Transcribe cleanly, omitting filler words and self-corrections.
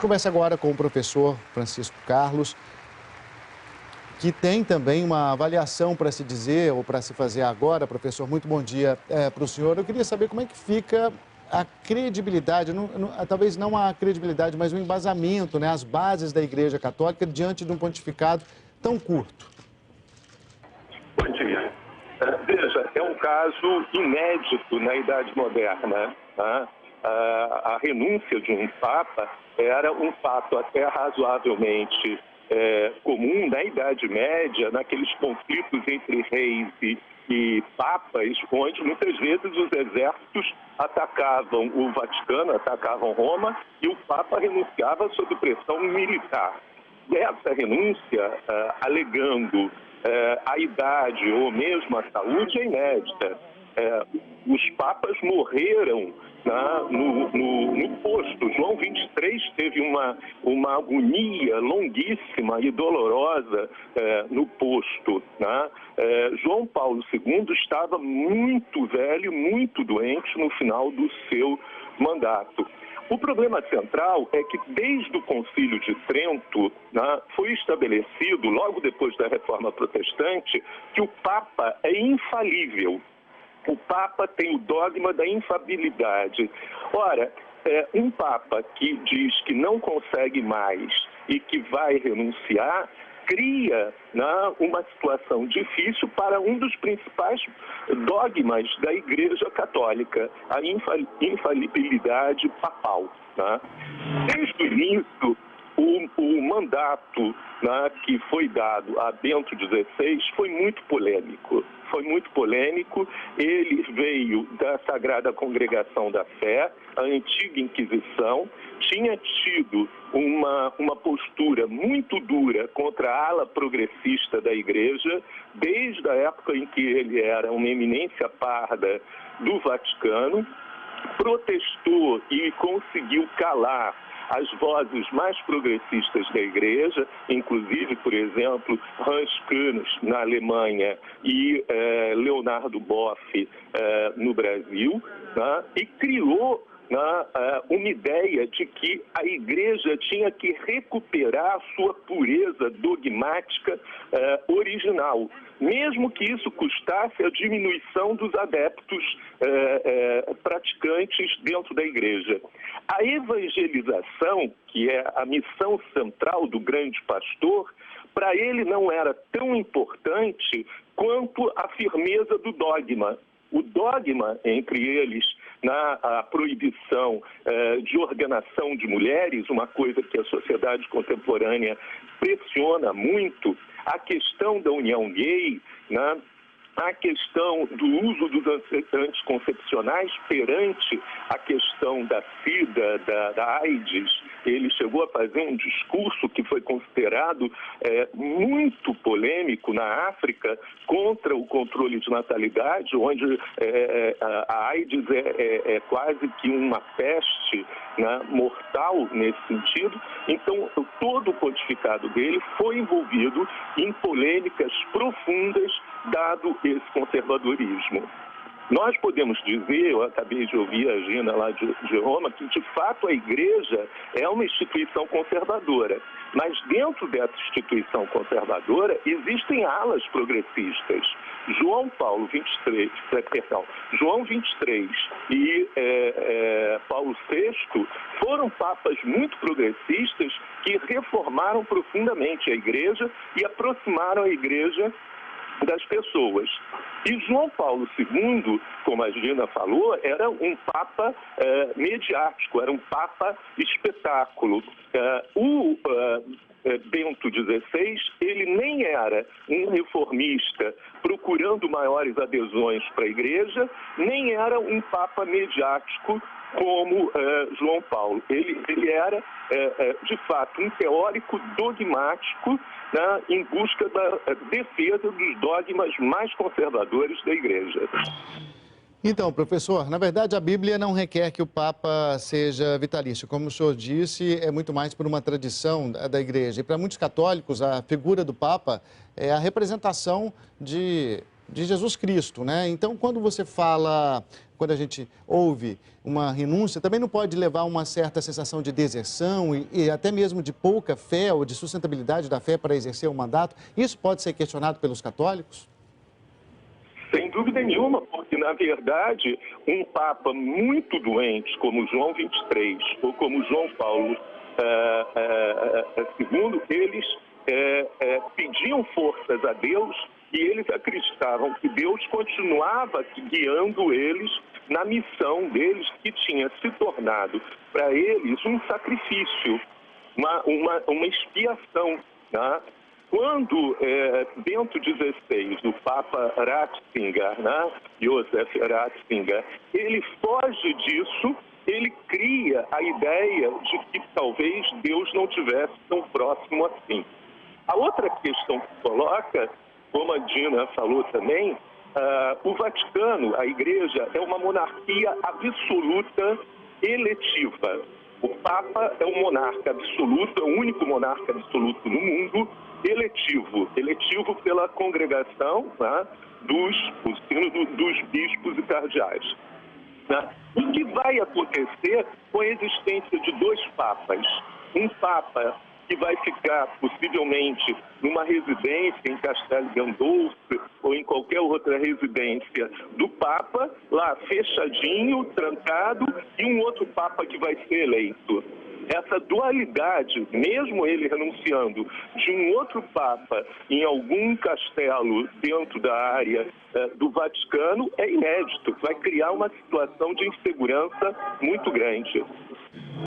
gente conversa agora com o professor Francisco Carlos, que tem também uma avaliação para se dizer ou para se fazer agora. Professor, muito bom dia para o senhor. Eu queria saber como é que fica a credibilidade, talvez não a credibilidade, mas o embasamento, né, as bases da Igreja Católica diante de um pontificado tão curto. Bom dia. Veja, é um caso inédito na Idade Moderna. Tá? A renúncia de um Papa era um fato até razoavelmente comum na Idade Média, naqueles conflitos entre reis e papas, onde muitas vezes os exércitos atacavam o Vaticano, atacavam Roma, e o Papa renunciava sob pressão militar. Essa renúncia, alegando a idade ou mesmo a saúde, é inédita. Os papas morreram no posto. João 23 teve uma agonia longuíssima e dolorosa no posto. João Paulo II estava muito velho, muito doente no final do seu mandato. O problema central é que desde o Concílio de Trento foi estabelecido, logo depois da Reforma Protestante, que o Papa é infalível. O Papa tem o dogma da infabilidade. Ora, um Papa que diz que não consegue mais e que vai renunciar, cria uma situação difícil para um dos principais dogmas da Igreja Católica, a infalibilidade papal. Desde o início, o mandato que foi dado a Bento XVI foi muito polêmico. Ele veio da Sagrada Congregação da Fé, a antiga Inquisição, tinha tido uma postura muito dura contra a ala progressista da Igreja, desde a época em que ele era uma eminência parda do Vaticano, protestou e conseguiu calar as vozes mais progressistas da Igreja, inclusive, por exemplo, Hans Kühns na Alemanha e Leonardo Boff no Brasil, e criou uma ideia de que a Igreja tinha que recuperar a sua pureza dogmática original, mesmo que isso custasse a diminuição dos adeptos praticantes dentro da Igreja. A evangelização, que é a missão central do grande pastor, para ele não era tão importante quanto a firmeza do dogma. O dogma, entre eles, a proibição de ordenação de mulheres, uma coisa que a sociedade contemporânea pressiona muito, a questão da união gay, a questão do uso dos anticoncepcionais perante a questão da SIDA, da AIDS. Ele chegou a fazer um discurso que foi considerado muito polêmico na África contra o controle de natalidade, onde a AIDS é quase que uma peste mortal nesse sentido. Então, todo o pontificado dele foi envolvido em polêmicas profundas, dado esse conservadorismo. Nós podemos dizer, eu acabei de ouvir a Gina lá de Roma, que de fato a Igreja é uma instituição conservadora. Mas dentro dessa instituição conservadora existem alas progressistas. João 23 e Paulo VI foram papas muito progressistas que reformaram profundamente a Igreja e aproximaram a Igreja das pessoas. E João Paulo II, como a Gina falou, era um papa mediático, era um papa espetáculo. O Bento XVI, ele nem era um reformista procurando maiores adesões para a Igreja, nem era um papa mediático como João Paulo. Ele era, de fato, um teórico dogmático em busca da defesa dos dogmas mais conservadores da Igreja. Então, professor, na verdade a Bíblia não requer que o Papa seja vitalício. Como o senhor disse, é muito mais por uma tradição da Igreja. E para muitos católicos, a figura do Papa é a representação de de Jesus Cristo, né? Então, quando você fala, quando a gente ouve uma renúncia, também não pode levar a uma certa sensação de deserção e até mesmo de pouca fé ou de sustentabilidade da fé para exercer o mandato? Isso pode ser questionado pelos católicos? Sem dúvida nenhuma, porque, na verdade, um Papa muito doente, como João 23 ou como João Paulo II, eles pediam forças a Deus e eles acreditavam que Deus continuava guiando eles na missão deles, que tinha se tornado para eles um sacrifício, uma expiação, né? Quando Bento XVI, o Papa Ratzinger, né, Joseph Ratzinger, ele foge disso, ele cria a ideia de que talvez Deus não tivesse tão próximo assim. A outra questão que coloca, como a Dina falou também, o Vaticano, a Igreja, é uma monarquia absoluta eletiva. O Papa é um monarca absoluto, é o único monarca absoluto no mundo, eletivo pela congregação, né, dos bispos e cardeais. Né? O que vai acontecer com a existência de dois papas? Um papa que vai ficar, possivelmente, numa residência em Castel Gandolfo ou em qualquer outra residência do Papa, lá fechadinho, trancado, e um outro Papa que vai ser eleito. Essa dualidade, mesmo ele renunciando de um outro Papa em algum castelo dentro da área do Vaticano, é inédito, vai criar uma situação de insegurança muito grande.